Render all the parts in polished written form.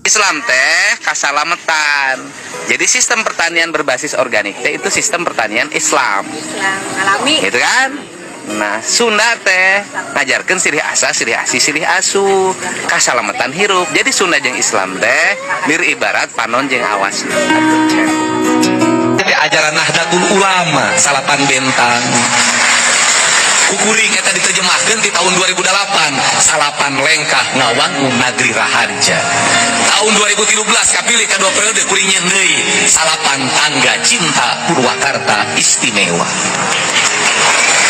Islam teh kasalametan. Jadi sistem pertanian berbasis organik teh itu sistem pertanian Islam. Islam alami. Gitu kan? Nah, Sunda teh ngajarkan sirih asa, sirih asi, sirih asu, kasalametan hirup. Jadi Sunda jeung Islam teh mir ibarat panon jeung awas. Jadi ajaran Nahdlatul Ulama salapan bentang. Kukuring eta diterjemahkan di tahun 2008 salapan lengkah ngawangun nagri raharja. Tahun 2013 kapilih kedua periode kuringnya deui salapan tangga cinta Purwakarta istimewa.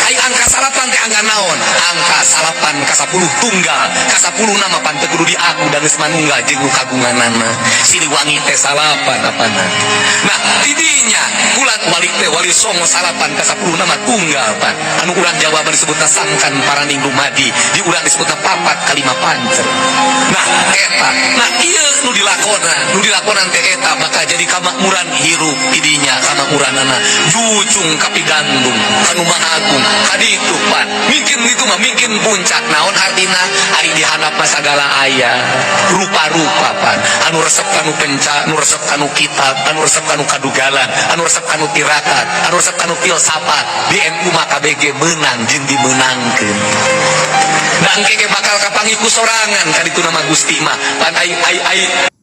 Ai angka salapan teh angka naon? Angka salapan ka 10 tunggal, ka 10 nama pan teu kudu diaku dan geus manunggal jeung nu kagunganana. Siliwangi teh salapan apana. Nah, tidinya bulan wali teh wali songo salapan ka 10 nama tunggal pan. Anu urang Jawa disebutna sangkan paraning dumadi, di urang disebutna papat kalima pancer. Nah, eta, nah ieu nu dilakonan teh eta bakal jadi kamakmuran hirup tidinya kamakmuranana jujung kapigandung kanu mahagung kaditu pan mungkin itu mah mungkin puncak naon artina ari dihandap sagala aya rupa-rupa pan anu resep kanu penca anu resep kanu kitab anu resep kanu kadugalan anu resep kanu tirakat anu resep kanu filsafat di NU mah KBG menang jeung dimenangkeun dan keke bakal kapangiku sorangan kaditu nama Gusti mah pan ai